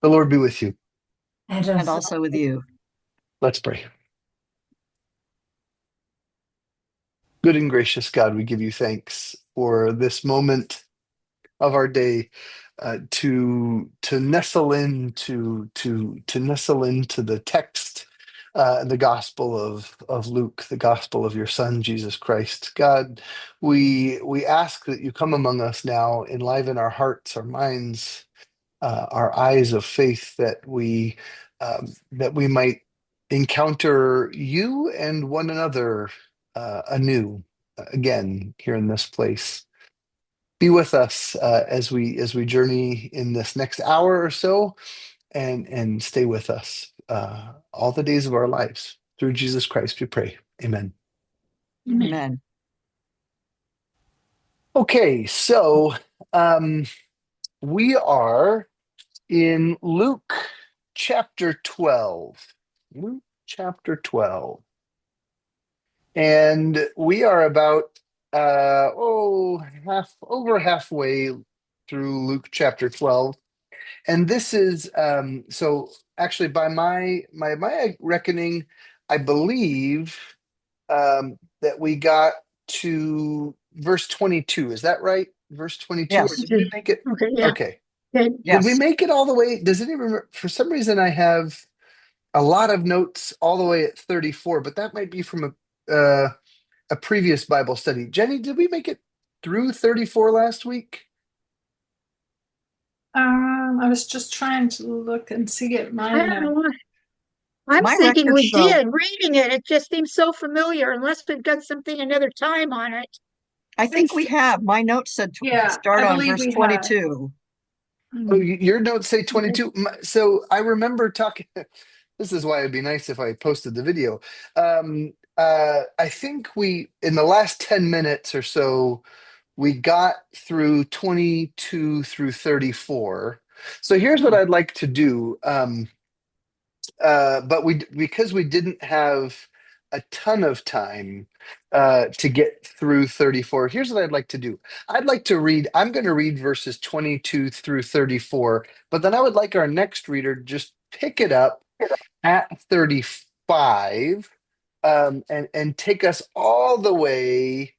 The Lord be with you. And And also, also with you. Let's pray. Good and gracious God, we give you thanks for this moment of our day to nestle to nestle into the text, the gospel of Luke, the gospel of your Son Jesus Christ. God, we ask that you come among us now, enliven our hearts, our minds, our eyes of faith, that we might encounter you and one another anew again here in this place. Be with us as we journey in this next hour or so, and stay with us all the days of our lives. Through Jesus Christ, we pray. Amen. amen. Amen. Okay, so um, we are in Luke chapter 12. Luke chapter 12. And we are about over halfway through Luke chapter 12. And this is so actually by my reckoning, I believe that we got to verse 22. Is that right? Verse 22, or Yes. did we Okay. make it? Okay. Yeah. Okay. Good. Did we Yes. make it all the way? Does anyone remember? For some reason, I have a lot of notes all the way at 34, but that might be from a previous Bible study. Jenny, did we make it through 34 last week? I was just trying to look and see it. I don't know why. I'm My thinking records we show, did. Reading it, it just seems so familiar, unless we've got something another time on it. I I think we have. My notes said Yeah, start I on believe verse we had. 22. Oh, Hmm. your notes say Okay. 22. So I remember talking. This is why it'd be nice if I posted the video. I think in the last 10 minutes or so, we got through 22 through 34. So here's what Oh, I'd like to do. But because we didn't have a ton of time to get through 34, here's what I'd like to do. I'm going to read verses 22 through 34, but then I would like our next reader to just pick it up at 35, and take us all the way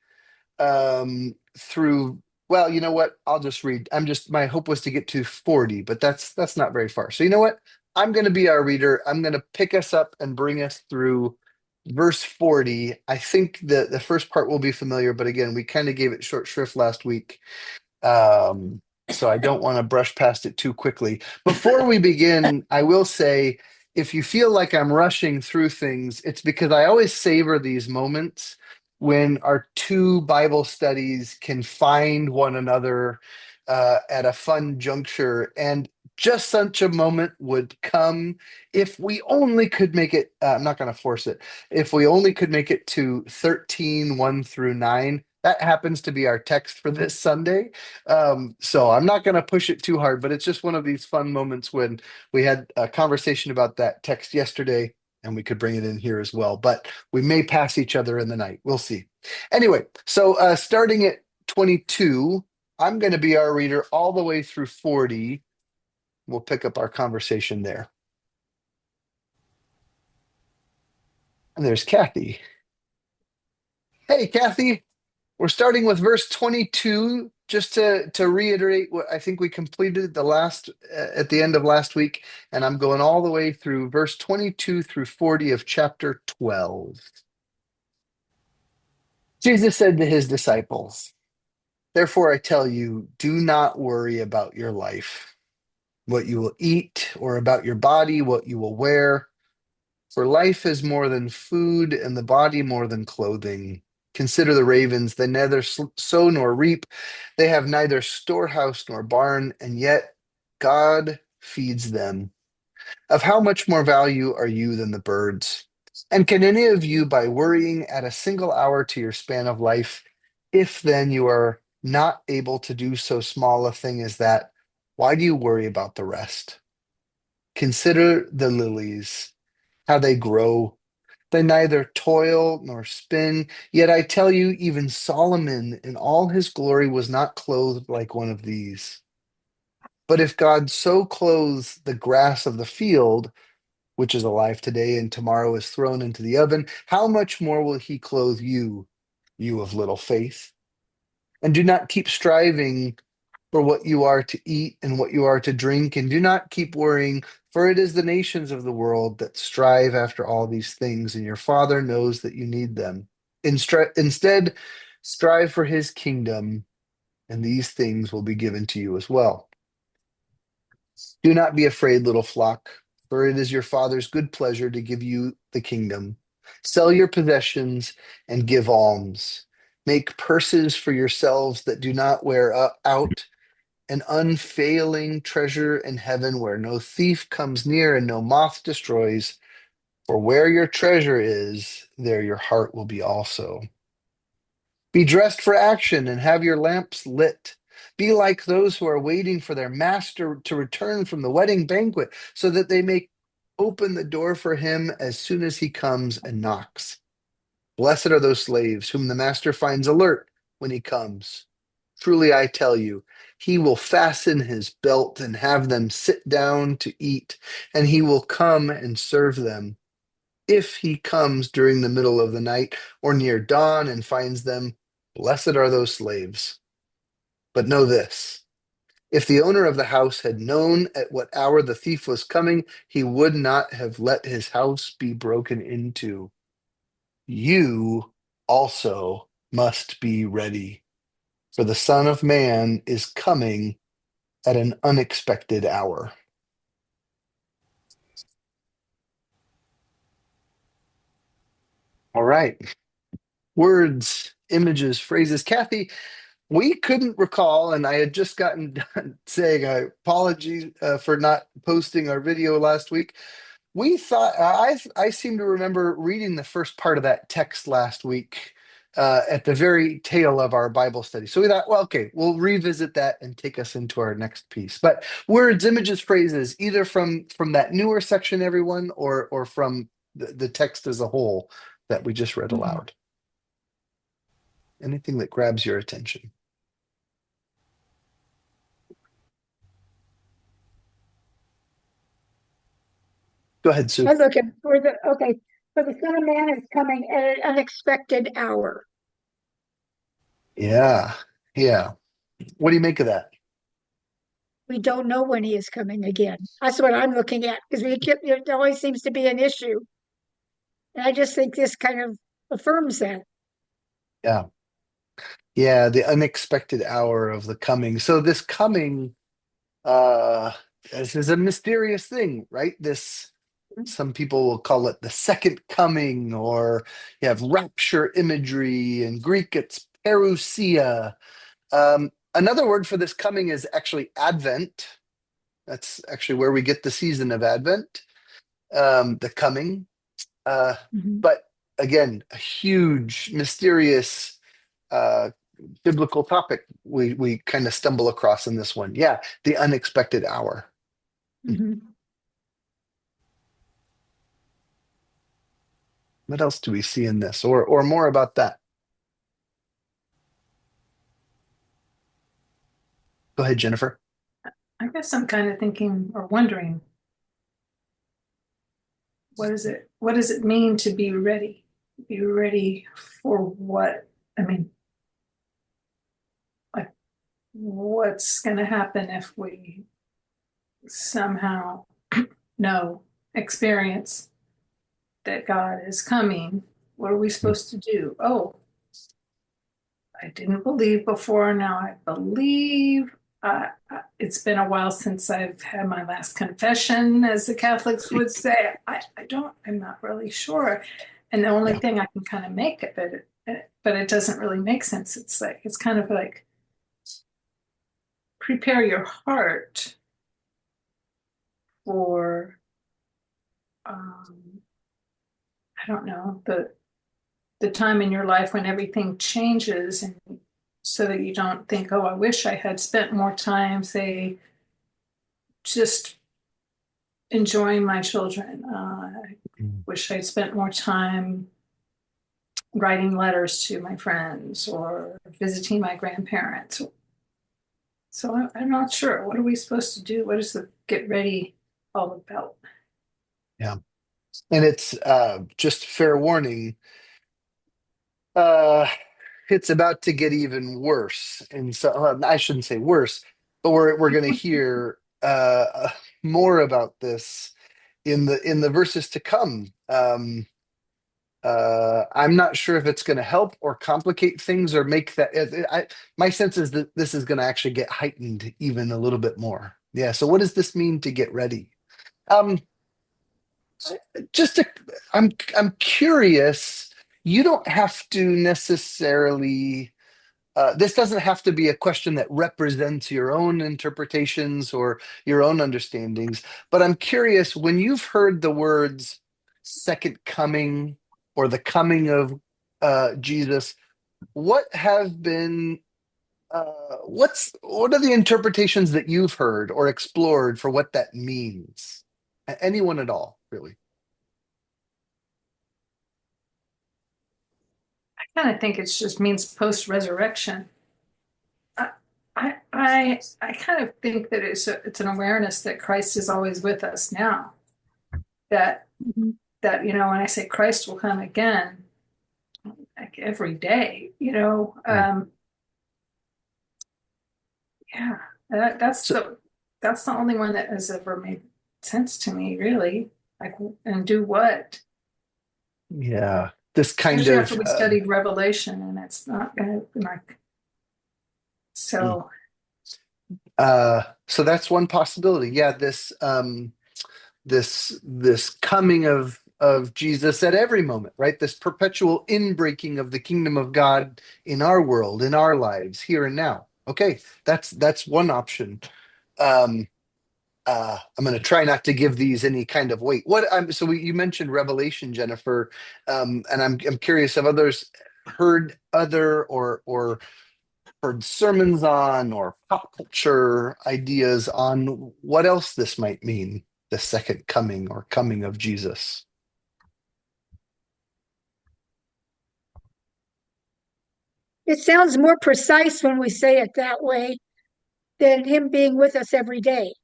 through. Well, you know what? I'll just read. My hope was to get to 40, but that's not very far. So you know what? I'm going to be our reader. I'm going to pick us up and bring us through verse 40. I think the first part will be familiar, but again, we kind of gave it short shrift last week. So I don't want to brush past it too quickly. Before we begin, I will say, if you feel like I'm rushing through things, it's because I always savor these moments when our two Bible studies can find one another at a fun juncture. And just such a moment would come if we only could make it. I'm not going to force it. If we only could make it to 13, 1 through 9. That happens to be our text for this Sunday. So I'm not going to push it too hard, but it's just one of these fun moments when we had a conversation about that text yesterday, and we could bring it in here as well. But we may pass each other in the night. We'll see. Anyway, so starting at 22, I'm going to be our reader all the way through 40. We'll pick up our conversation there. And there's Kathy. Hey, Kathy. We're starting with verse 22, just to reiterate what I think we completed at the end of last week, and I'm going all the way through verse 22 through 40 of chapter 12. Jesus said to his disciples, "Therefore I tell you, do not worry about your life, what you will eat, or about your body, what you will wear. For life is more than food, and the body more than clothing. Consider the ravens, they neither sow nor reap, they have neither storehouse nor barn, and yet God feeds them. Of how much more value are you than the birds? And can any of you, by worrying, add a single hour to your span of life? If then you are not able to do so small a thing as that, why do you worry about the rest? Consider the lilies, how they grow. They neither toil nor spin. Yet I tell you, even Solomon in all his glory was not clothed like one of these. But if God so clothes the grass of the field, which is alive today and tomorrow is thrown into the oven, how much more will he clothe you, you of little faith? And do not keep striving for what you are to eat and what you are to drink, and do not keep worrying, for it is the nations of the world that strive after all these things, and your Father knows that you need them. Instead, strive for his kingdom, and these things will be given to you as well. Do not be afraid, little flock, for it is your Father's good pleasure to give you the kingdom. Sell your possessions and give alms. Make purses for yourselves that do not wear out, an unfailing treasure in heaven where no thief comes near and no moth destroys. For where your treasure is, there your heart will be also. Be dressed for action and have your lamps lit. Be like those who are waiting for their master to return from the wedding banquet, so that they may open the door for him as soon as he comes and knocks. Blessed are those slaves whom the master finds alert when he comes. Truly, I tell you, he will fasten his belt and have them sit down to eat, and he will come and serve them. If he comes during the middle of the night or near dawn and finds them, blessed are those slaves. But know this, if the owner of the house had known at what hour the thief was coming, he would not have let his house be broken into. You also must be ready, for the Son of Man is coming at an unexpected hour. All right. Words, images, phrases. Kathy, we couldn't recall, and I had just gotten done saying apologies for not posting our video last week. We thought I seem to remember reading the first part of that text last week at the very tail of our Bible study. So we thought, well, okay, we'll revisit that and take us into our next piece. But words, images, phrases, either from that newer section, everyone, or from the text as a whole that we just read Mhm. aloud. Anything that grabs your attention. Go ahead, I Sue. was looking for for the Son of Man is coming at an unexpected hour. Yeah, yeah. What do you make of that? We don't know when he is coming again. That's what I'm looking at because it always seems to be an issue. And I just think this kind of affirms that. Yeah, yeah. The unexpected hour of the coming. So this coming, uh, this is a mysterious thing, right? This, some people will call it the second coming, or you have rapture imagery. In Greek, it's parousia. Another word for this coming is actually Advent. That's actually where we get the season of Advent, the coming. Uh, Mhm. but again, a huge, mysterious uh, biblical topic we kind of stumble across in this one. Yeah, the unexpected hour. Mhm. What else do we see in this, or more about that? Go ahead, Jennifer. I guess I'm kind of thinking or wondering, what does it mean to be ready? Be ready for what? I mean, like what's going to happen if we somehow know, experience that God is coming? What are we supposed to do? Oh, I didn't believe before. Now I believe. It's been a while since I've had my last confession, as the Catholics would say. I'm not really sure. And the only Yeah. thing I can kind of make of it, but it doesn't really make sense. It's kind of like prepare your heart for, um, I don't know, the time in your life when everything changes, and so that you don't think, oh, I wish I had spent more time, say, just enjoying my children. I Mm. wish I'd spent more time writing letters to my friends or visiting my grandparents. So I'm not sure. What are we supposed to do? What is the get ready all about? Yeah. And it's just fair warning. Uh, it's about to get even worse. And so I shouldn't say worse, but we're going to hear more about this in the verses to come. I'm not sure if it's going to help or complicate things or make that. My sense is that this is going to actually get heightened even a little bit more. Yeah. So what does this mean to get ready? Um, just to, I'm curious. You don't have to necessarily. This doesn't have to be a question that represents your own interpretations or your own understandings. But I'm curious when you've heard the words "second coming" or the coming of Jesus. What have been what are the interpretations that you've heard or explored for what that means? Anyone at all, really? I kind of think it just means post-resurrection. I, I kind of think that it's an awareness that Christ is always with us now. That Mhm. when I say Christ will come again, like every day, Hmm. yeah, that, that's So, the that's the only one that has ever made sense to me, really. Like, and do what? yeah, this kind Especially after of we studied Revelation, and it's not gonna like hmm. so. So that's one possibility. Yeah, this coming of Jesus at every moment, right? This perpetual inbreaking of the kingdom of God in our world, in our lives, here and now. Okay, that's one option. Um, I'm going to try not to give these any kind of weight. You mentioned Revelation, Jennifer, and I'm curious, have others heard other or heard sermons on or pop culture ideas on what else this might mean, the second coming or coming of Jesus. It sounds more precise when we say it that way than him being with us every day.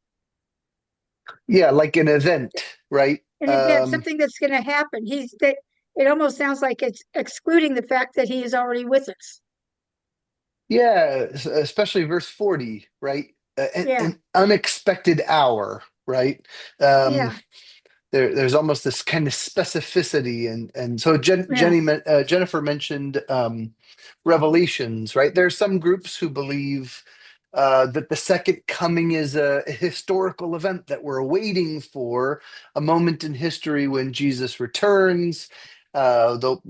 Yeah, like an event, right? An event, something that's going to happen. It almost sounds like it's excluding the fact that he is already with us. Yeah, especially verse 40, right? Yeah, An unexpected hour, right? Um, yeah, there's almost this kind of specificity and so yeah. Jennifer mentioned revelations, right? There's some groups who believe that the second coming is a historical event that we're waiting for, a moment in history when Jesus returns. They'll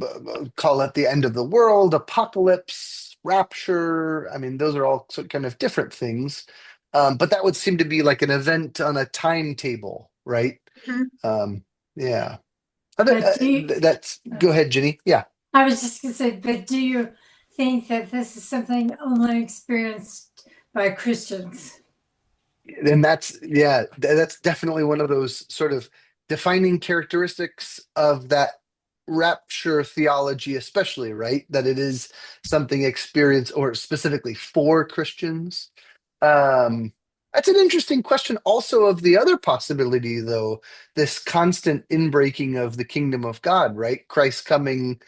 call it the end of the world, apocalypse, rapture. I mean, those are all kind of different things, but that would seem to be like an event on a timetable, right? Mhm. Um, yeah. But That's go ahead, Jenny. Yeah. I was just going to say, but do you think that this is something only experienced by Christians? And that's definitely one of those sort of defining characteristics of that rapture theology, especially, right? That it is something experienced or specifically for Christians. Um, that's an interesting question, also, of the other possibility, though, this constant inbreaking of the kingdom of God, right? Christ coming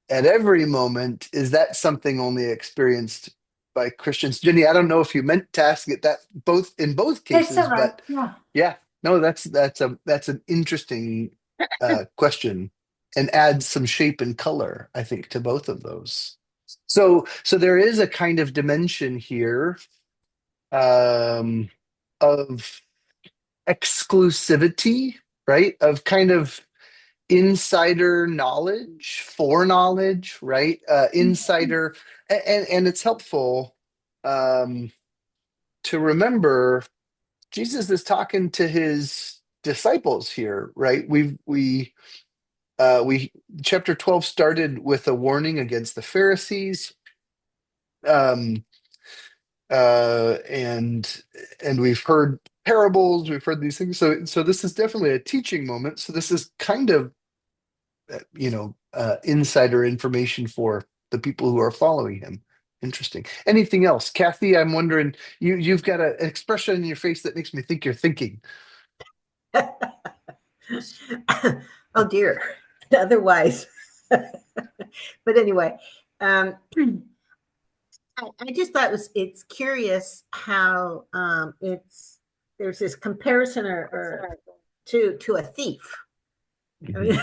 at every moment. Is that something only experienced by Christians? Jenny, I don't know if you meant to ask it that both in both It's cases, all right. but Yeah. yeah, no, that's an interesting question and adds some shape and color, I think, to both of those. So there is a kind of dimension here um, of exclusivity, right? Of kind of insider knowledge, foreknowledge, right? Insider, and it's helpful um, to remember Jesus is talking to his disciples here, right? We chapter 12 started with a warning against the Pharisees, um, and we've heard parables, we've heard these things. So this is definitely a teaching moment. So this is kind of insider information for the people who are following him. Interesting. Anything else, Kathy? I'm wondering. You've got an expression in your face that makes me think you're thinking. Oh dear. Otherwise, but anyway, I just thought it's curious how it's there's this comparison or to a thief. I mean,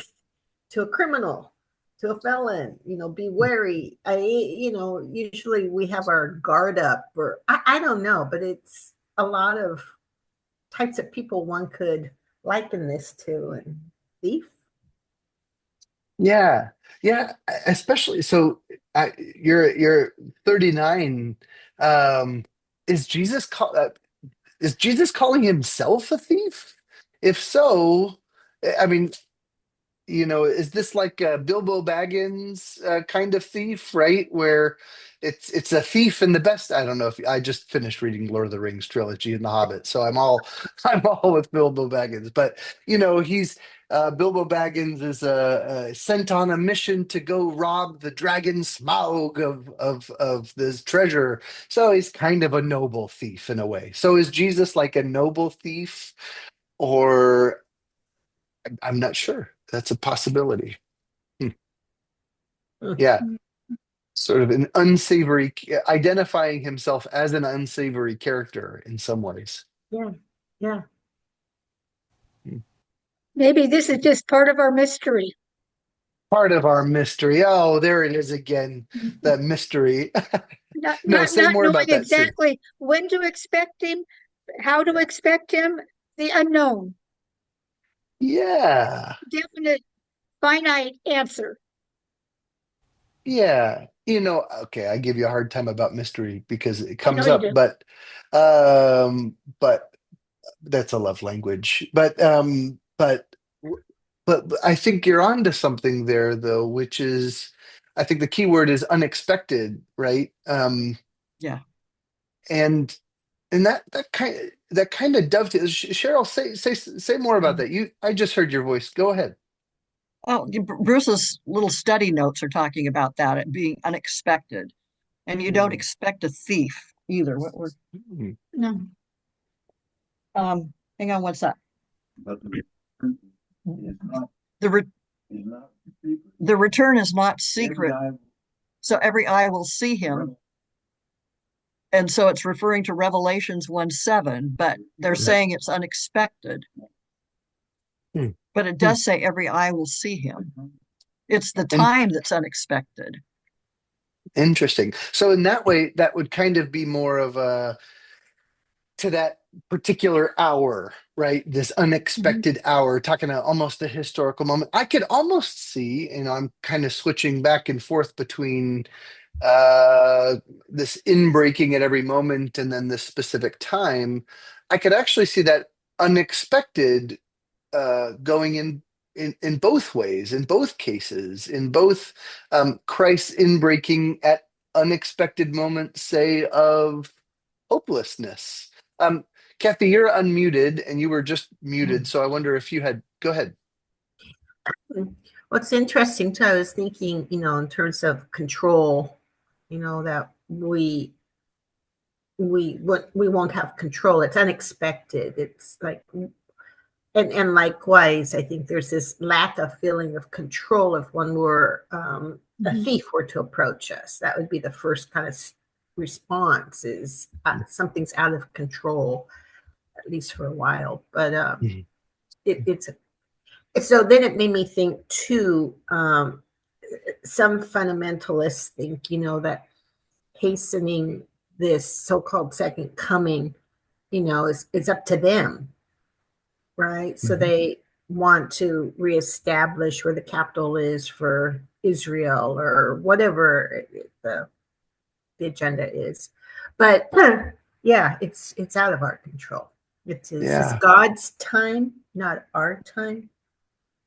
to a criminal, to a felon, be wary. Usually we have our guard up, or I don't know, but it's a lot of types of people one could liken this to. And thief. Yeah, yeah. Especially so. You're 39. Um, is Jesus call? Is Jesus calling himself a thief? If so, I mean, is this like a Bilbo Baggins kind of thief, right? Where it's a thief in the best. I don't know if I just finished reading Lord of the Rings trilogy and The Hobbit, so I'm all I'm all with Bilbo Baggins. But he's Bilbo Baggins is sent on a mission to go rob the dragon Smaug of this treasure. So he's kind of a noble thief in a way. So is Jesus like a noble thief, or I'm not sure. That's a possibility. Hmm. Hmm. Yeah, sort of an unsavory, identifying himself as an unsavory character in some ways. Yeah, yeah. Hmm. Maybe this is just part of our mystery. Part of our mystery. Oh, there it is again. That mystery. Not, No, not, say not more knowing about that, Sue. exactly when to expect him, how to Yeah. expect him, the unknown, Yeah. definite, finite answer. Yeah. Okay, I give you a hard time about mystery because it I know comes you up, do. but that's a love language. But I think you're onto something there, though, which is, I think the key word is unexpected, right? Yeah. And that kind of dovetails. Cheryl, say more about that. I just heard your voice. Go ahead. Oh, Bruce's little study notes are talking about that, it being unexpected. And you don't expect a thief either. Hmm. No. Hang on, what's that? The re the return is not secret, so every eye will see him. And so it's referring to Revelations 1:7, but they're saying it's unexpected. Hmm. But it does say every eye will see him. It's the And time that's unexpected. interesting. So in that way, that would kind of be more of a to that particular hour, right? This unexpected hour, talking about almost a historical moment. I could almost see, I'm kind of switching back and forth between uh this inbreaking at every moment and then this specific time. I could actually see that unexpected going in both ways, in both cases, in both Christ inbreaking at unexpected moments, say, of hopelessness. Um, Kathy, you're unmuted and you were just muted, so I wonder if you had. Go ahead. What's interesting too, I was thinking, in terms of control, that we won't have control. It's unexpected. It's like, and likewise, I think there's this lack of feeling of control if one were a thief were to approach us. That would be the first kind of response is something's out of control, at least for a while. But Mhm. it's so then it made me think too. Some fundamentalists think, that hastening this so-called second coming, is up to them, right? So Mhm. they want to reestablish where the capital is for Israel or whatever the agenda is. But yeah, it's out of our control. It's Yeah. God's time, not our time.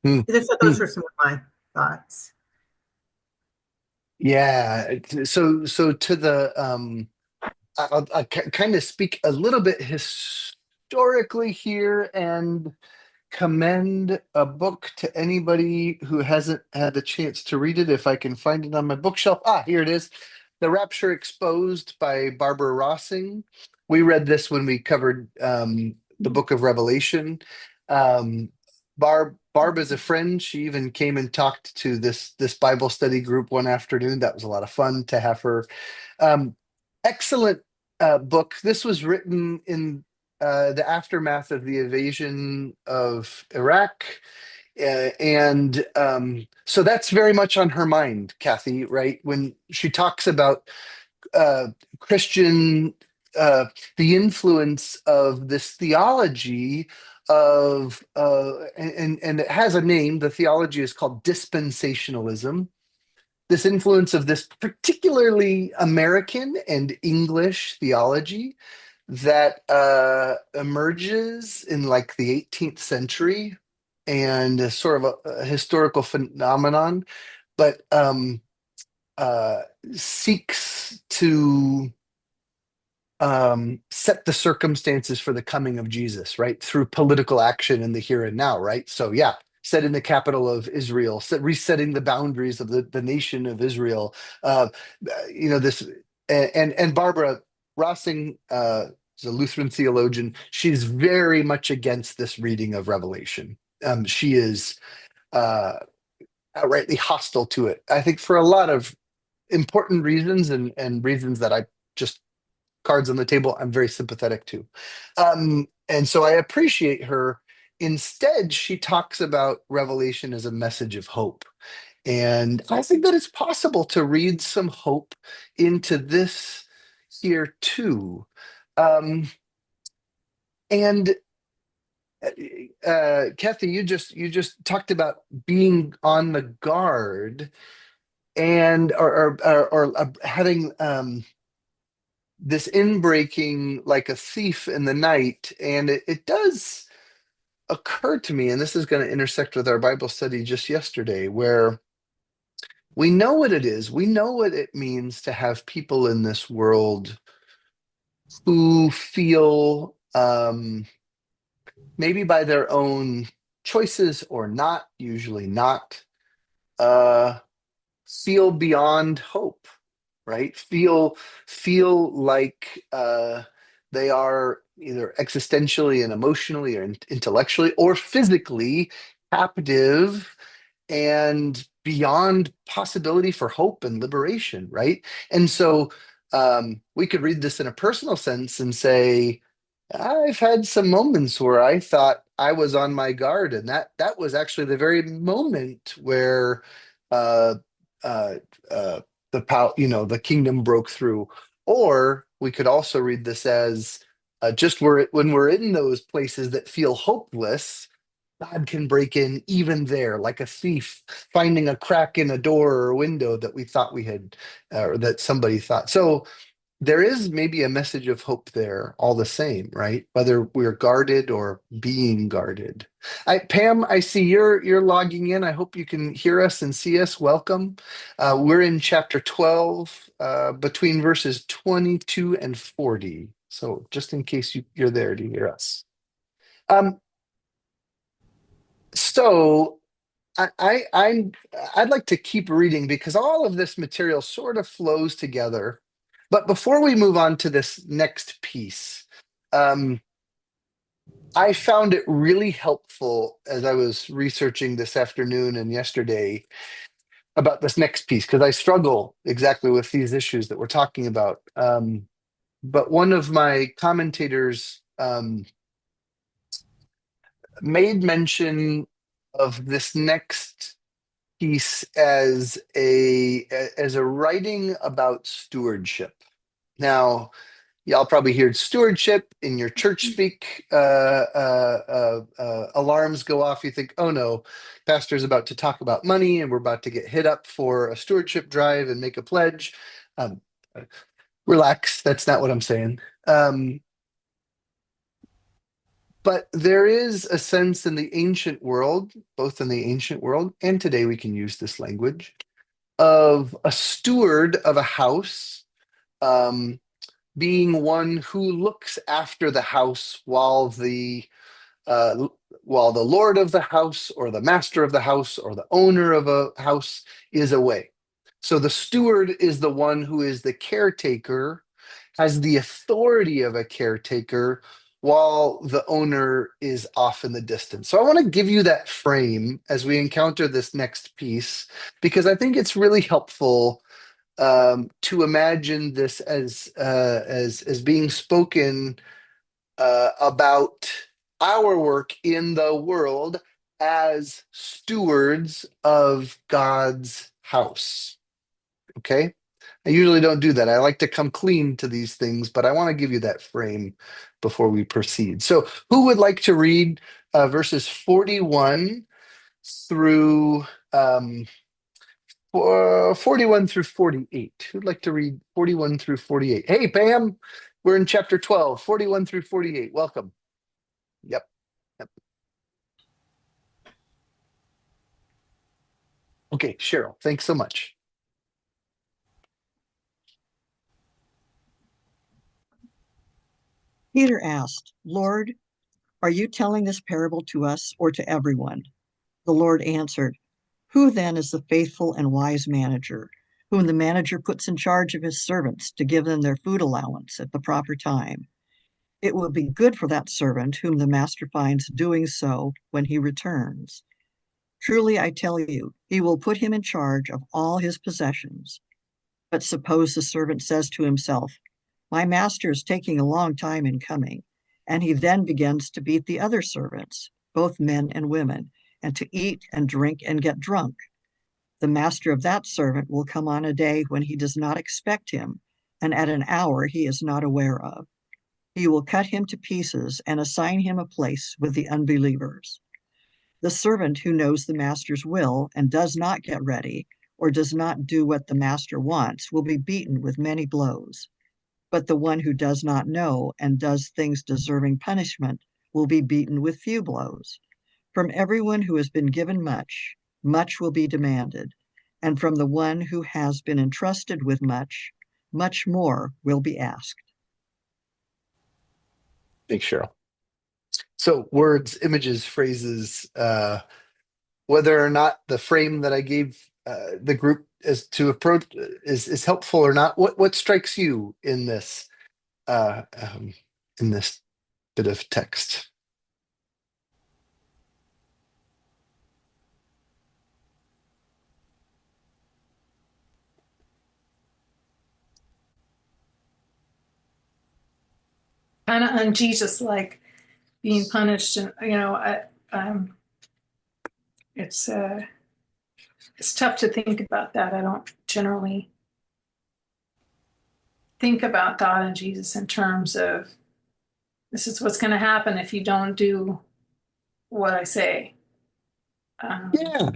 Hmm. Those are some of my thoughts. Yeah. So to the I'll kind of speak a little bit historically here and commend a book to anybody who hasn't had the chance to read it. If I can find it on my bookshelf. Here it is. The Rapture Exposed by Barbara Rossing. We read this when we covered the book of Revelation. Barb is a friend. She even came and talked to this Bible study group one afternoon. That was a lot of fun to have her. Um, Excellent book. This was written in the aftermath of the invasion of Iraq. And so that's very much on her mind, Kathy, right? When she talks about uh, Christian, the influence of this theology and it has a name. The theology is called dispensationalism. This influence of this particularly American and English theology that emerges in like the 18th century and is sort of a historical phenomenon, but uh, seeks to set the circumstances for the coming of Jesus, right? Through political action in the here and now, right? So, yeah, setting the capital of Israel, resetting the boundaries of the nation of Israel. Uh, this, and Barbara Rossing is a Lutheran theologian. She's very much against this reading of Revelation. She is outrightly hostile to it, I think, for a lot of important reasons and reasons that I just cards on the table I'm very sympathetic to. And so I appreciate her. Instead, she talks about Revelation as a message of hope. And I think that it's possible to read some hope into this here too. And Kathy, you just talked about being on the guard and or having this inbreaking like a thief in the night. And it does occur to me, and this is going to intersect with our Bible study just yesterday, where we know what it is. We know what it means to have people in this world who feel, maybe by their own choices or not, usually not, uh, feel beyond hope, right? Feel like they are either existentially and emotionally or intellectually or physically captive and beyond possibility for hope and liberation, right? And so we could read this in a personal sense and say, I've had some moments where I thought I was on my guard, and that was actually the very moment where uh, uh, the kingdom broke through. Or we could also read this as just when we're in those places that feel hopeless, God can break in even there, like a thief finding a crack in a door or a window that we thought we had, or that somebody thought. So there is maybe a message of hope there all the same, right? Whether we're guarded or being guarded. Pam, I see you're logging in. I hope you can hear us and see us. Welcome. We're in chapter 12, between verses 22 and 40. So just in case you're there to hear us. Um, so I'd like to keep reading because all of this material sort of flows together. But before we move on to this next piece, I found it really helpful as I was researching this afternoon and yesterday about this next piece, because I struggle exactly with these issues that we're talking about. But one of my commentators made mention of this next piece as a writing about stewardship. Now, y'all probably heard stewardship in your church speak. Alarms go off. You think, oh no, pastor's about to talk about money and we're about to get hit up for a stewardship drive and make a pledge. Um, Relax, that's not what I'm saying. But there is a sense in the ancient world, both in the ancient world and today we can use this language, of a steward of a house. Being one who looks after the house uh, while the lord of the house or the master of the house or the owner of a house is away. So the steward is the one who is the caretaker, has the authority of a caretaker, while the owner is off in the distance. So I want to give you that frame as we encounter this next piece, because I think it's really helpful to imagine this as being spoken about our work in the world as stewards of God's house. Okay. I usually don't do that. I like to come clean to these things, but I want to give you that frame before we proceed. So, who would like to read verses 41 through 41 through 48? Who'd like to read 41 through 48? Hey, Pam, we're in chapter 12, 41 through 48. Welcome. Yep. Yep. Okay, Cheryl, thanks so much. Peter asked, Lord, are you telling this parable to us or to everyone? The Lord answered, who then is the faithful and wise manager, whom the manager puts in charge of his servants to give them their food allowance at the proper time? It will be good for that servant whom the master finds doing so when he returns. Truly, I tell you, he will put him in charge of all his possessions. But suppose the servant says to himself, my master is taking a long time in coming, and he then begins to beat the other servants, both men and women, and to eat and drink and get drunk. The master of that servant will come on a day when he does not expect him, and at an hour he is not aware of. He will cut him to pieces and assign him a place with the unbelievers. The servant who knows the master's will and does not get ready, or does not do what the master wants, will be beaten with many blows. But the one who does not know and does things deserving punishment will be beaten with few blows. From everyone who has been given much, much will be demanded, and from the one who has been entrusted with much, much more will be asked. Thanks, Cheryl. So words, images, phrases, whether or not the frame that I gave the group as to approach is helpful or not. What strikes you uh, um, in this bit of text? Kind of un-Jesus like being punished, and it's it's tough to think about that. I don't generally think about God and Jesus in terms of this is what's going to happen if you don't do what I say. Yeah,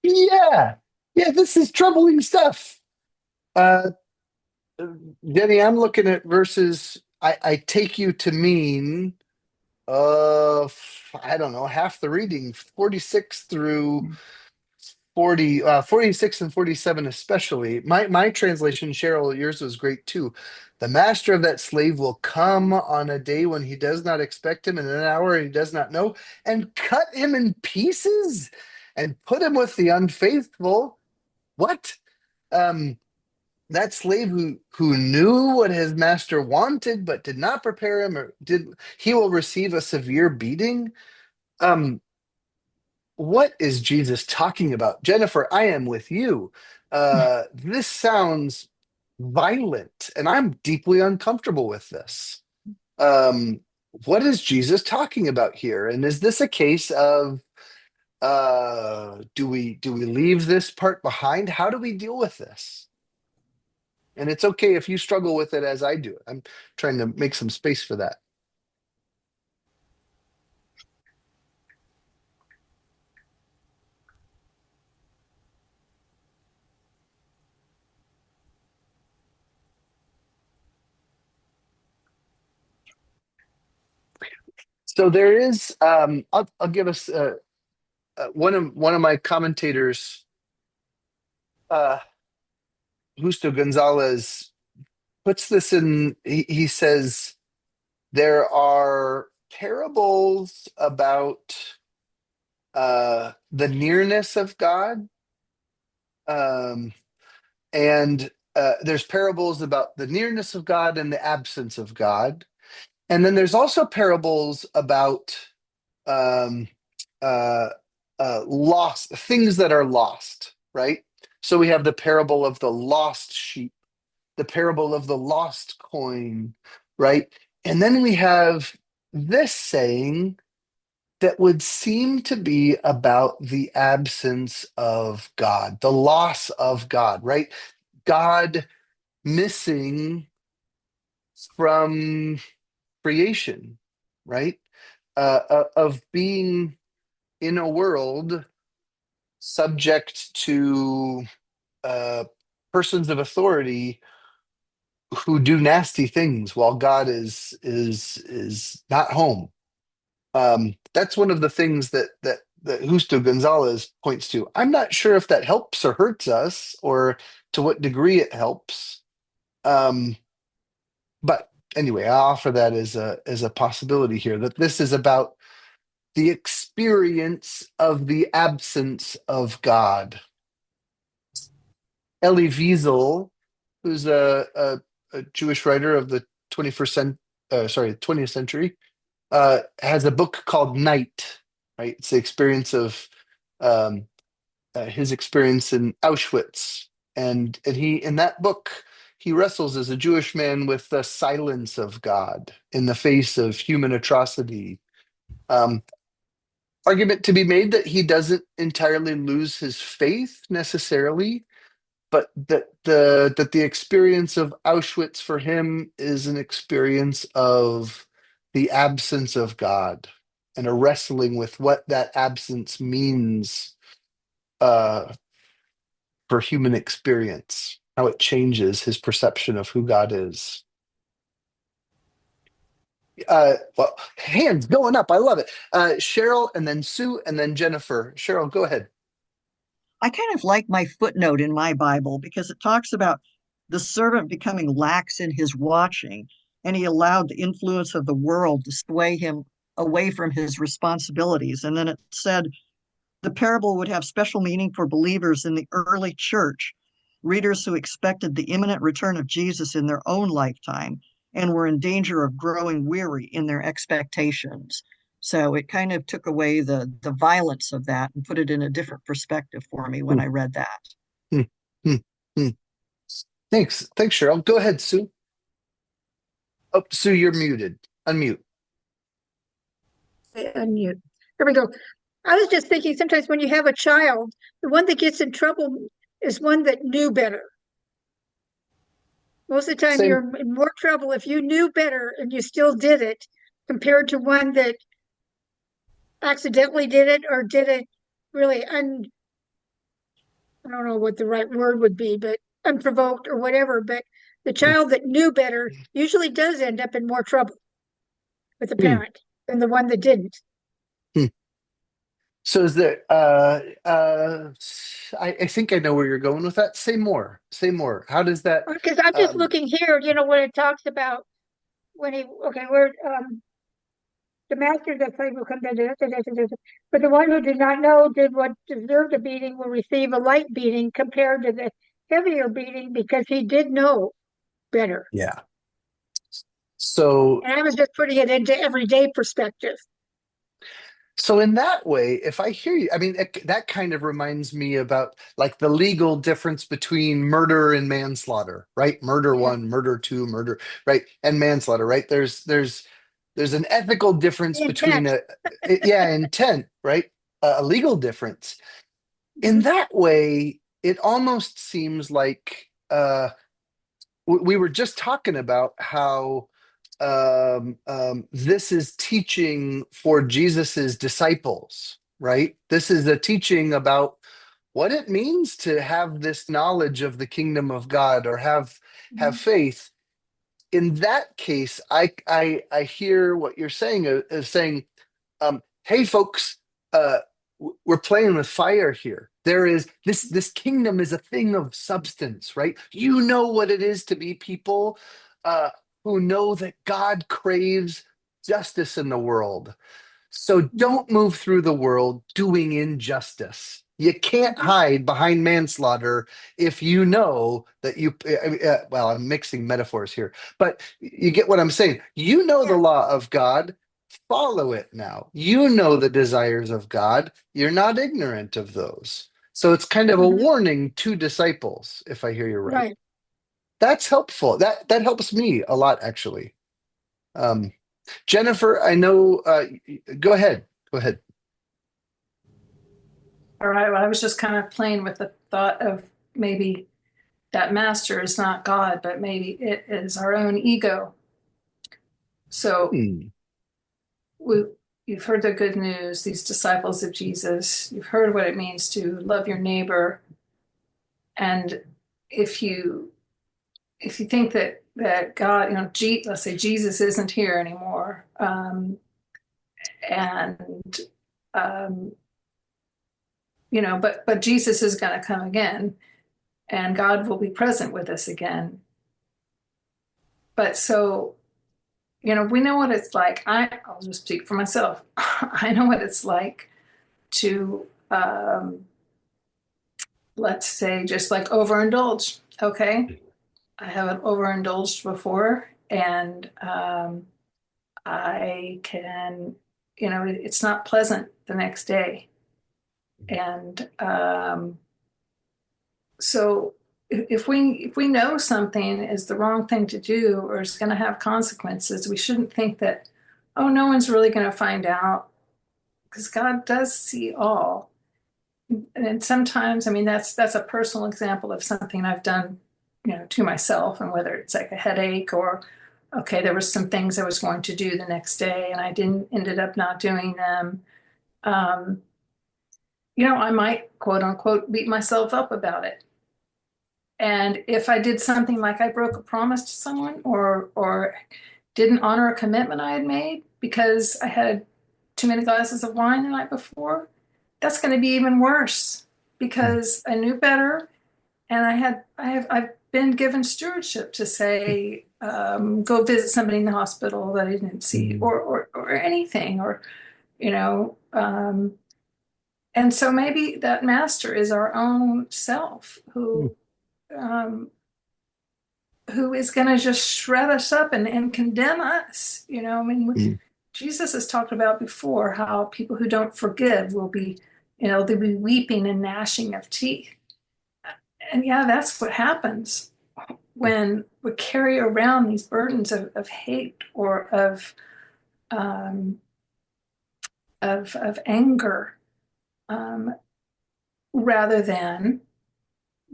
yeah, yeah. This is troubling stuff. Uh, Jenny, I'm looking at verses. I take you to mean, I don't know, half the reading, 46 through 46 and 47 especially. My translation, Cheryl, yours was great too. The master of that slave will come on a day when he does not expect him, in an hour he does not know, and cut him in pieces and put him with the unfaithful. What? Um, that slave who knew what his master wanted but did not prepare him, or did he will receive a severe beating. Um, what is Jesus talking about? Jennifer, I am with you. This sounds violent, and I'm deeply uncomfortable with this. Um, what is Jesus talking about here? And is this a case of do we leave this part behind? How do we deal with this? And it's okay if you struggle with it as I do. I'm trying to make some space for that. So there is I'll give us one of my commentators, uh Justo Gonzalez, puts this in. He says there are parables about the nearness of God, um, And there's parables about the nearness of God and the absence of God. And then there's also parables about um, uh, lost things that are lost, right? So we have the parable of the lost sheep, the parable of the lost coin, right? And then we have this saying that would seem to be about the absence of God, the loss of God, right? God missing from creation, right? Of being in a world subject to uh, persons of authority who do nasty things while God is not home. That's one of the things that Justo Gonzalez points to. I'm not sure if that helps or hurts us, or to what degree it helps. Um, but anyway, I offer that as a possibility here, that this is about the experience of the absence of God. Elie Wiesel, who's a Jewish writer of the 20th century, has a book called Night, right? It's the experience of um, his experience in Auschwitz. And he, in that book, he wrestles as a Jewish man with the silence of God in the face of human atrocity. Um, Argument to be made that he doesn't entirely lose his faith necessarily, but that the experience of Auschwitz for him is an experience of the absence of God and a wrestling with what that absence means uh, for human experience, how it changes his perception of who God is. Well, hands going up. I love it. Cheryl, and then Sue, and then Jennifer. Cheryl, go ahead. I kind of like my footnote in my Bible because it talks about the servant becoming lax in his watching, and he allowed the influence of the world to sway him away from his responsibilities. And then it said the parable would have special meaning for believers in the early church, readers who expected the imminent return of Jesus in their own lifetime and were in danger of growing weary in their expectations. So it kind of took away the violence of that and put it in a different perspective for me when Hmm, I read that. hmm, hmm, hmm. Thanks, Cheryl. Go ahead, Sue. Oh, Sue, you're muted. Unmute. Unmute. There we go. I was just thinking sometimes when you have a child, the one that gets in trouble is one that knew better. Most of the time, Same. you're in more trouble if you knew better and you still did it compared to one that accidentally did it or did it really I don't know what the right word would be, but unprovoked or whatever. But the child that knew better usually does end up in more trouble with the Hmm, parent than the one that didn't. hmm. So is there I think I know where you're going with that. Say more. Say more. How does that Because I'm just um looking here, when it talks about when he, okay, where the master that slave will come down to this, but the one who did not know did what deserved a beating will receive a light beating compared to the heavier beating because he did know better. yeah. So And I was just putting it into everyday perspective. so in that way, if I hear you, I mean that kind of reminds me about like the legal difference between murder and manslaughter, right? Murder Yeah. one, murder two, murder, right? And manslaughter, right? There's an ethical difference The between intent. yeah, intent, right? A legal difference. In Mhm. that way, it almost seems like we were just talking about how this is teaching for Jesus's disciples, right? This is a teaching about what it means to have this knowledge of the kingdom of God or have Mhm. faith. In that case, I hear what you're saying is saying, hey folks, uh, we're playing with fire here. There is this kingdom is a thing of substance, right? You know what it is to be people uh, who know that God craves justice in the world. So Mhm. don't move through the world doing injustice. You can't hide behind manslaughter if you know that well, I'm mixing metaphors here, but you get what I'm saying. You know the Yeah. law of God, follow it now. You know the desires of God. You're not ignorant of those. So it's kind of a Mhm. warning to disciples, if I hear you right. Right. That's helpful. That helps me a lot, actually. Um, Jennifer, I know. Go ahead. Go ahead. All right. Well, I was just kind of playing with the thought of maybe that master is not God, but maybe it is our own ego. So Hmm. we, you've heard the good news, these disciples of Jesus. You've heard what it means to love your neighbor. And if you think that God, let's say Jesus isn't here anymore, and um, but Jesus is going to come again, and God will be present with us again. But so we know what it's like. I'll just speak for myself. I know what it's like to, let's say, just like overindulge. Okay, I haven't overindulged before, and I can, it's not pleasant the next day. And so if we know something is the wrong thing to do or is going to have consequences, we shouldn't think that, oh, no one's really going to find out, because God does see all. And sometimes, I mean, that's a personal example of something I've done, to myself, and whether it's like a headache or, okay, there were some things I was going to do the next day and I didn't ended up not doing them. Um, I might quote unquote beat myself up about it. And if I did something like I broke a promise to someone or didn't honor a commitment I had made because I had too many glasses of wine the night before, that's going to be even worse because I knew better, and I've been given stewardship to say, go visit somebody in the hospital that I didn't see, Mhm. or anything, or you know, and so maybe that master is our own self um, who is going to just shred us up and condemn us. I mean, Mhm. Jesus has talked about before how people who don't forgive will be, they'll be weeping and gnashing of teeth. And yeah, that's what happens when we carry around these burdens of hate or um, of anger, um, rather than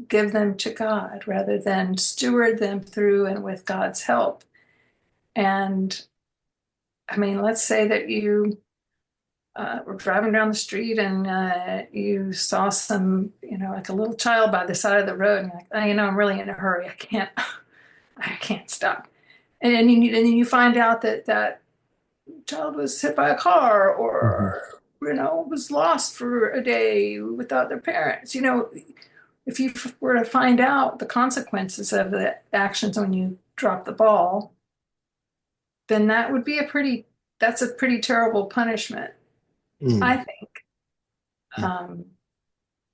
give them to God, rather than steward them through and with God's help. And I mean, let's say that you were driving down the street and you saw some, like a little child by the side of the road, and you're like, oh, I'm really in a hurry. I can't stop. And then you find out that that child was hit by a car, Mhm. or was lost for a day without their parents. If you were to find out the consequences of the actions when you drop the ball, then that's a pretty terrible punishment, I Mhm. think. Um,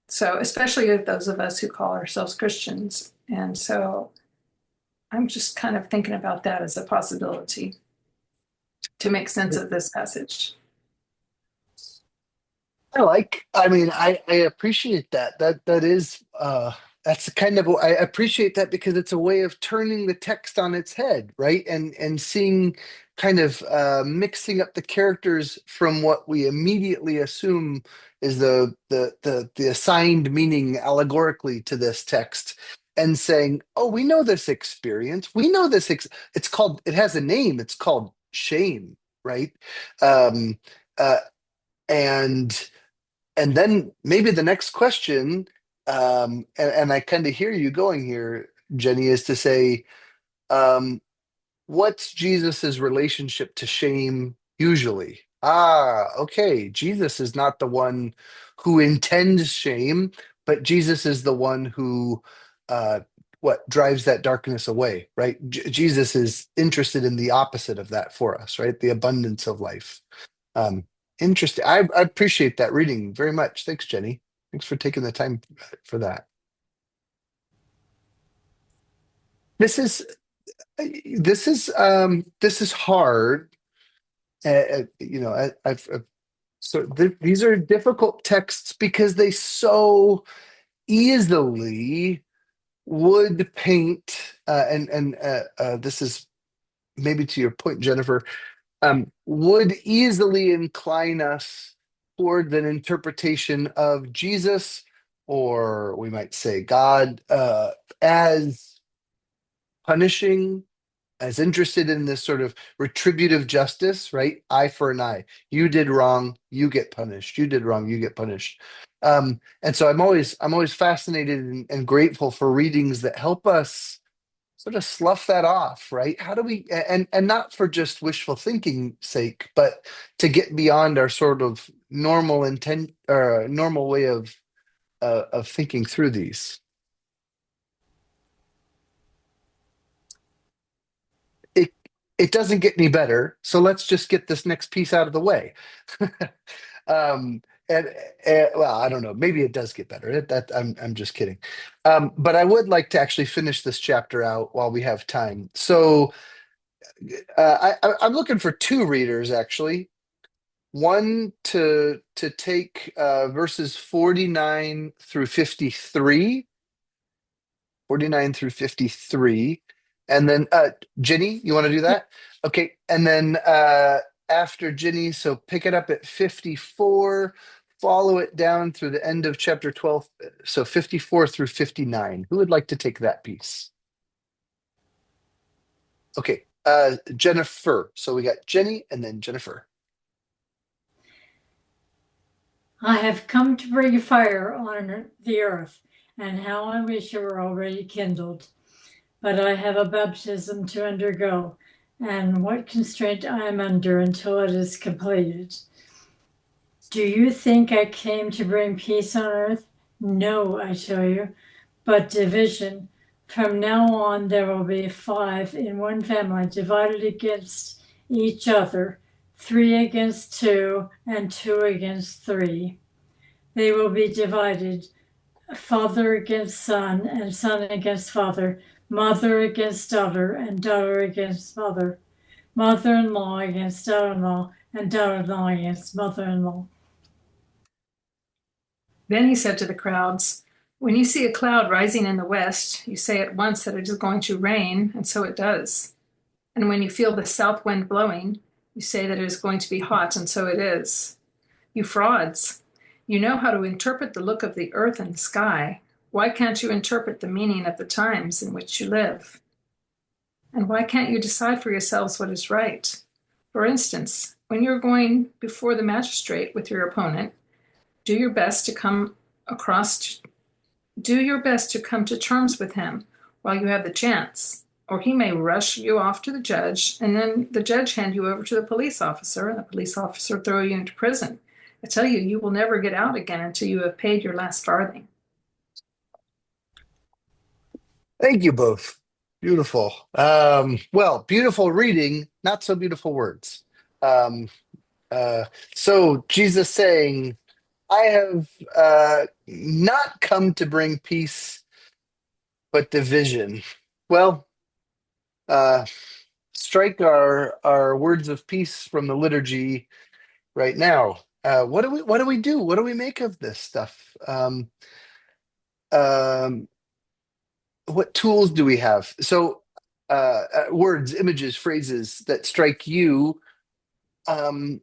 so especially of those of us who call ourselves Christians. And so I'm just kind of thinking about that as a possibility to make sense of this passage. I mean, I appreciate that. That is that's kind of I appreciate that because it's a way of turning the text on its head, right? And seeing kind of mixing up the characters from what we immediately assume is the assigned meaning allegorically to this text, and saying, "Oh, we know this experience. We know it's called, it has a name. It's called shame, right?" Um uh and then maybe the next question, and I kind of hear you going here, Jenny, is to say, um, what's Jesus's relationship to shame usually? Ah, okay. Jesus is not the one who intends shame, but Jesus is the one who, uh, what drives that darkness away, right? Jesus is interested in the opposite of that for us, right? The abundance of life. Um, Interesting. I appreciate that reading very much. Thanks, Jenny. Thanks for taking the time for that. This is this is hard. So these are difficult texts because they so easily would paint this is maybe to your point, Jennifer, would easily incline us towards an interpretation of Jesus, or we might say God, as punishing, as interested in this sort of retributive justice, right? Eye for an eye. You did wrong, you get punished. You did wrong, you get punished. And so I'm always fascinated and grateful for readings that help us sort of slough that off, right? How do we, and not for just wishful thinking sake, but to get beyond our sort of normal intent or normal way of thinking through these. It it doesn't get any better, so let's just get this next piece out of the way. um, and well, I don't know. Maybe it does get better. I'm just kidding. But I would like to actually finish this chapter out while we have time. So I'm looking for two readers actually. One to take verses 49 through 53, 49 through 53. And then Ginny, you want to do that? Okay. And then after Ginny, so pick it up at 54, follow it down through the end of chapter 12. So 54 through 59. Who would like to take that piece? Okay. Jennifer. So we got Jenny and then Jennifer. I have come to bring fire on the earth, and how I wish it were already kindled. But I have a baptism to undergo, and what constraint I am under until it is completed. Do you think I came to bring peace on earth? No, I tell you, but division. From now on, there will be 5 in one family divided against each other, 3 against 2, and 2 against 3. They will be divided, father against son, and son against father, mother against daughter, and daughter against mother, mother-in-law against daughter-in-law, and daughter-in-law against mother-in-law. Then he said to the crowds, "When you see a cloud rising in the west, you say at once that it is going to rain, and so it does. And when you feel the south wind blowing, you say that it is going to be hot, and so it is. You frauds! You know how to interpret the look of the earth and the sky. Why can't you interpret the meaning of the times in which you live? And why can't you decide for yourselves what is right? For instance, when you're going before the magistrate with your opponent, do your best to come to terms with him while you have the chance, or he may rush you off to the judge, and then the judge hand you over to the police officer, and the police officer throw you into prison. I tell you, you will never get out again until you have paid your last farthing." Thank you both. Beautiful. Well, beautiful reading, not so beautiful words. Um, so Jesus saying, I have not come to bring peace, but division. Well, strike our words of peace from the liturgy right now. What do we do? What do we make of this stuff? Um, what tools do we have? So, words, images, phrases that strike you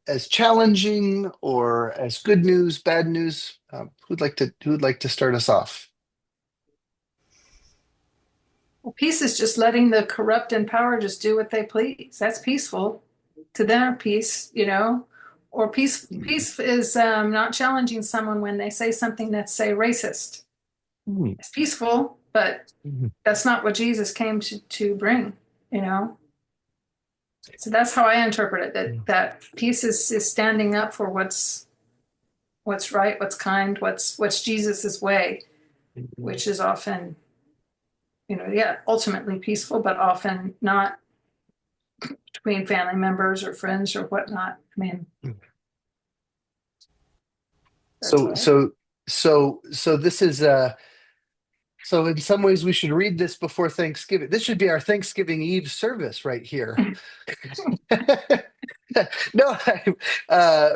as challenging or as good news, bad news. Who'd like to start us off? Well, peace is just letting the corrupt in power just do what they please. That's peaceful to them. Peace, or peace is not challenging someone when they say something that's, say, racist. Hmm. It's peaceful, but that's not what Jesus came to bring. So that's how I interpret it. That peace is standing up for what's right, what's kind, what's Jesus's way, which is often, ultimately peaceful, but often not between family members or friends or whatnot. I mean, So So this is so in some ways we should read this before Thanksgiving. This should be our Thanksgiving Eve service right here. No,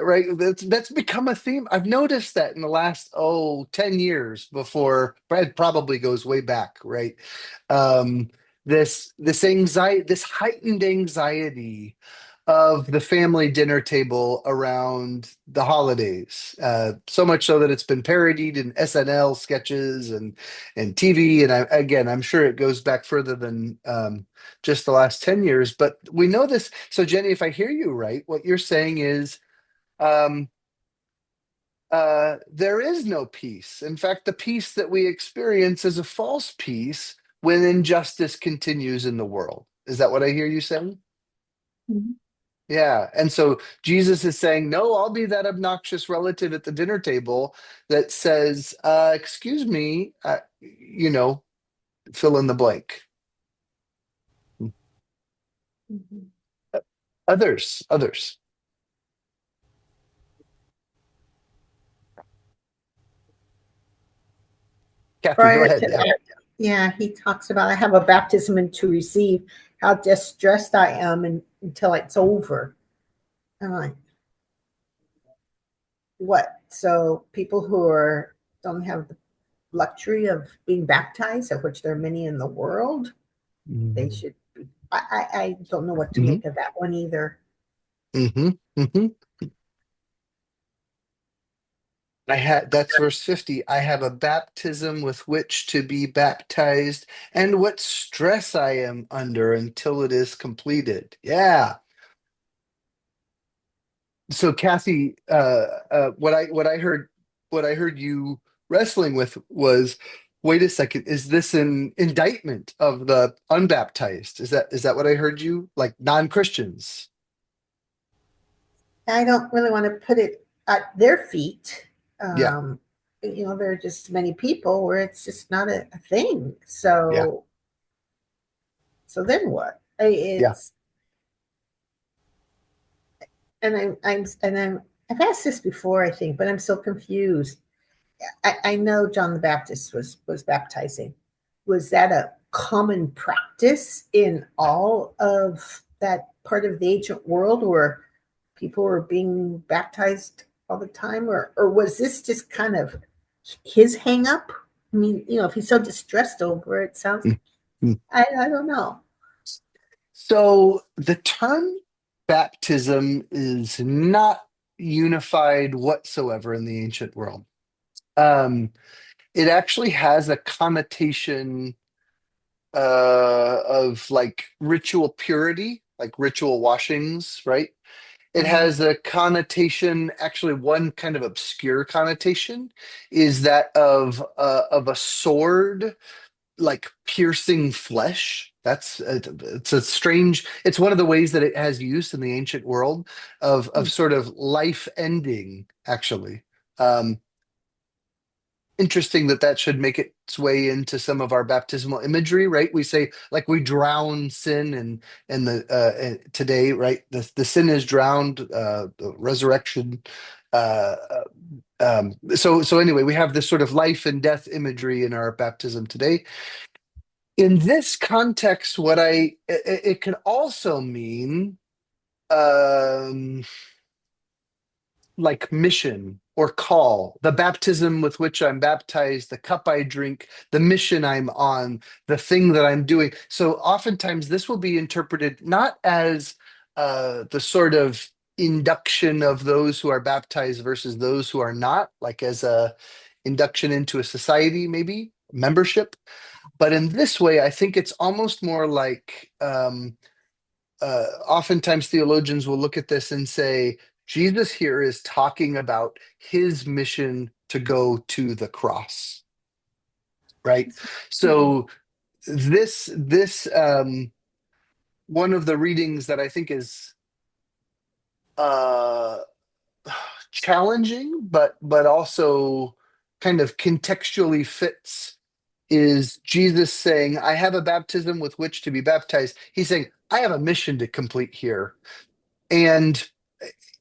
right. That's become a theme. I've noticed that in the last 10 years. Before Brad probably goes way back, right? Um, this anxiety, this heightened anxiety of the family dinner table around the holidays. So much so that it's been parodied in SNL sketches and TV. And again, I'm sure it goes back further than just the last 10 years. But we know this. So, Jenny, if I hear you right, what you're saying is um, there is no peace. In fact, the peace that we experience is a false peace when injustice continues in the world. Is that what I hear you saying? Mhm. Yeah. And so Jesus is saying, no, I'll be that obnoxious relative at the dinner table that says, excuse me, fill in the blank. Mhm. Others. Kathy, go Prior ahead. to Yeah. that, yeah, he talks about I have a baptism and to receive, how distressed I am until it's over. I'm like, what? So people who don't have the luxury of being baptized, of which there are many in the world, they Mm-hmm. should be. I don't know what to Mm-hmm. make of that one either. Mm-hmm. Mm-hmm. That's verse 50. I have a baptism with which to be baptized, and what stress I am under until it is completed. Yeah. So Kathy, what I heard you wrestling with was, wait a second, is this an indictment of the unbaptized? Is that what I heard you, like non-Christians? I don't really want to put it at their feet. Yeah, There are just many people where it's just not a thing. yeah, So then what? yeah. It's I've asked this before, I think, but I'm so confused. I know John the Baptist was baptizing. Was that a common practice in all of that part of the ancient world where people were being baptized all the time, or was this just kind of his hang up? I mean, if he's so distressed over it, sounds. Mm, mm. I don't know. So the term baptism is not unified whatsoever in the ancient world. Um, it actually has a connotation of like ritual purity, like ritual washings, right? It Mhm. has a connotation, actually, one kind of obscure connotation is that of a sword like piercing flesh. It's a strange. It's one of the ways that it has use in the ancient world of sort of life ending. Actually, um, interesting that should make its way into some of our baptismal imagery, right? We say like we drown sin and the today, right? The sin is drowned, the resurrection. Uh, so anyway, we have this sort of life and death imagery in our baptism today. In this context, it can also mean um, like mission or call, the baptism with which I'm baptized, the cup I drink, the mission I'm on, the thing that I'm doing. So oftentimes this will be interpreted not as the sort of induction of those who are baptized versus those who are not, like as a induction into a society, maybe membership. But in this way, I think it's almost more like oftentimes theologians will look at this and say, Jesus here is talking about his mission to go to the cross, right? So this one of the readings that I think is uh, challenging, but also kind of contextually fits is Jesus saying, I have a baptism with which to be baptized. He's saying, I have a mission to complete here. And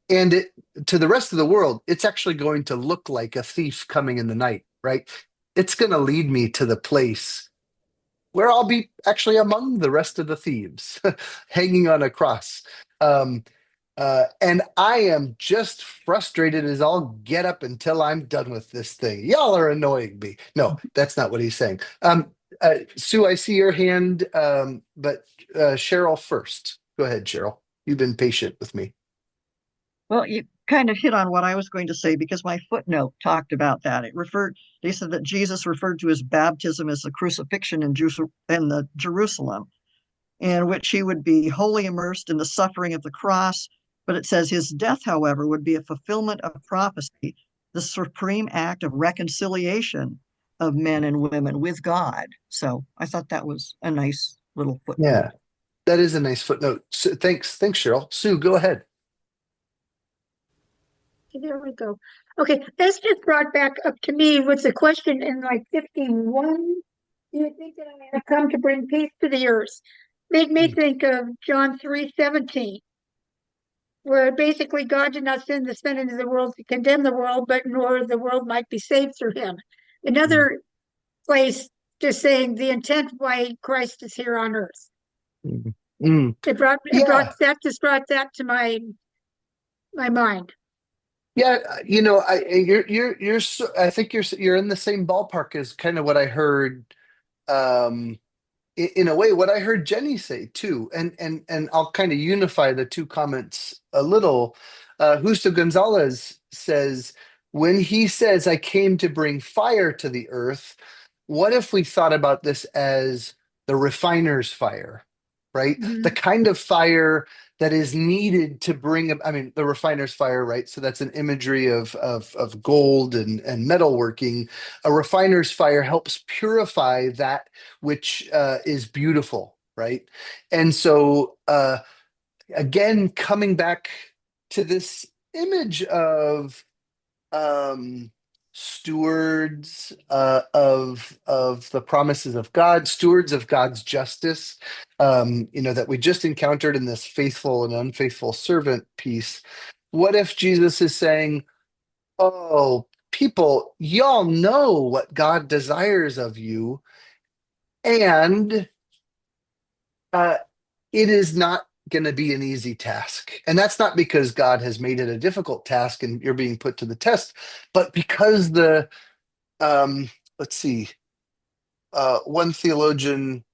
And to the rest of the world, it's actually going to look like a thief coming in the night, right? It's going to lead me to the place where I'll be actually among the rest of the thieves, hanging on a cross. Um, and I am just frustrated as I'll get up until I'm done with this thing. Y'all are annoying me. No, that's not what he's saying. Sue, I see your hand, but Cheryl first. Go ahead, Cheryl. You've been patient with me. Well, you kind of hit on what I was going to say because my footnote talked about that. They said that Jesus referred to his baptism as the crucifixion in the Jerusalem, in which he would be wholly immersed in the suffering of the cross. But it says his death, however, would be a fulfillment of prophecy, the supreme act of reconciliation of men and women with God. So I thought that was a nice little footnote. Yeah, that is a nice footnote. So, thanks, Cheryl. Sue, go ahead. There we go. Okay, this just brought back up to me was the question in like 51. Do you think that I have come to bring peace to the earth? Made me think of John 3:17, where basically God did not send the Son into the world to condemn the world, but in order the world might be saved through him. Another place just saying the intent why Christ is here on earth. Mm. Mm. It Yeah, brought that to my mind. yeah. I think you're in the same ballpark as kind of what I heard. Um, in a way, what I heard Jenny say too, and I'll kind of unify the two comments a little. Justo Gonzalez says when he says, "I came to bring fire to the earth," what if we thought about this as the refiner's fire, right? The Mhm. kind of fire that is needed to bring, I mean, the refiner's fire, right? So that's an imagery of gold and metalworking. A refiner's fire helps purify that which is beautiful, right? And so, again, coming back to this image of um, stewards of the promises of God, stewards of God's justice, that we just encountered in this faithful and unfaithful servant piece. What if Jesus is saying, "Oh, people, y'all know what God desires of you, and uh, it is not going to be an easy task." And that's not because God has made it a difficult task and you're being put to the test, but because um, let's see, one theologian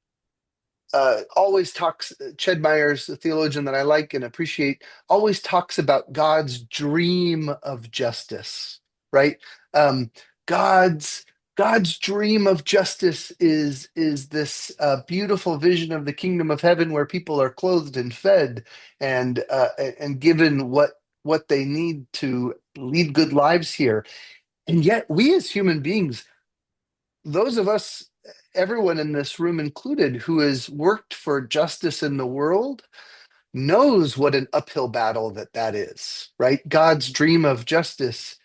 always talks, Ched Myers, a theologian that I like and appreciate, always talks about God's dream of justice, right? Um, God's God's dream of justice is this beautiful vision of the kingdom of heaven where people are clothed and fed and given what they need to lead good lives here. And yet, we as human beings, those of us, everyone in this room included, who has worked for justice in the world, knows what an uphill battle that is, right? God's dream of justice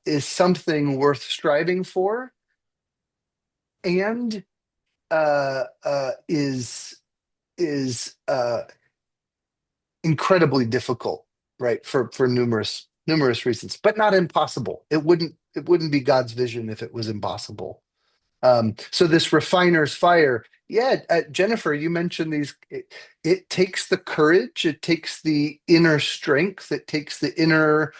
is something worth striving for, and is incredibly difficult, right? For numerous reasons, but not impossible. It wouldn't be God's vision if it was impossible. So this refiner's fire, yeah, Jennifer, you mentioned these. It takes the courage, it takes the inner strength, it takes the inner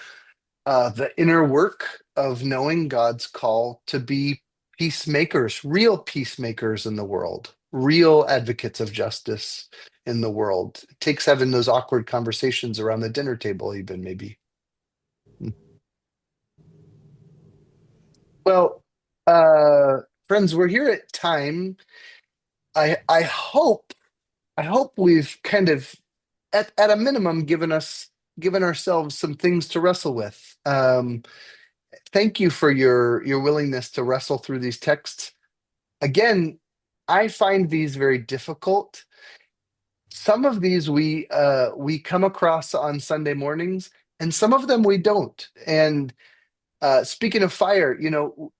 work of knowing God's call to be peacemakers, real peacemakers in the world, real advocates of justice in the world. It takes having those awkward conversations around the dinner table, even maybe. Well, friends, we're here at time. I hope we've kind of at a minimum given ourselves some things to wrestle with. Thank you for your willingness to wrestle through these texts. Again, I find these very difficult. Some of these we come across on Sunday mornings, and some of them we don't. And speaking of fire,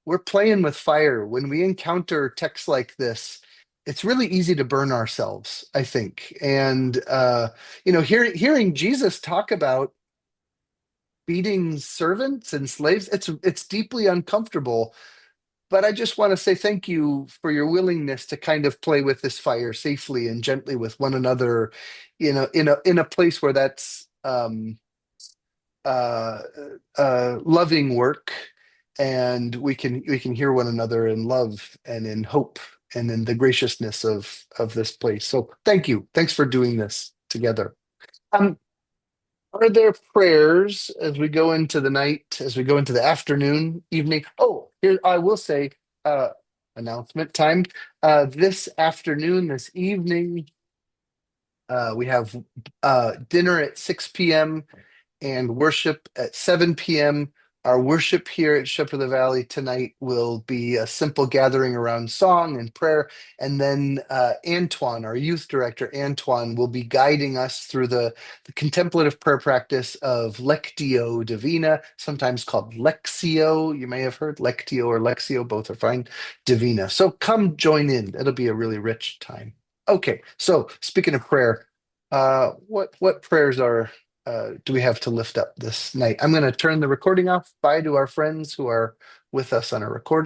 we're playing with fire. When we encounter texts like this, it's really easy to burn ourselves, I think. And hearing Jesus talk about beating servants and slaves. It's deeply uncomfortable. But I just want to say thank you for your willingness to kind of play with this fire safely and gently with one another, in a place where that's uh, loving work, and we can hear one another in love and in hope and in the graciousness of this place. So thank you. Thanks for doing this together. Um, are there prayers as we go into the night, as we go into the afternoon, evening? Oh, here I will say, uh, announcement time. This afternoon, this evening, we have dinner at 6 p.m. and worship at 7 p.m. Our worship here at Shepherd of the Valley tonight will be a simple gathering around song and prayer. And then Antoine, our youth director, Antoine, will be guiding us through the contemplative prayer practice of Lectio Divina, sometimes called Lexio. You may have heard Lectio or Lexio, both are fine. Divina. So come join in. It'll be a really rich time. Okay, so speaking of prayer, what prayers do we have to lift up this night? I'm going to turn the recording off. Bye to our friends who are with us on a recording.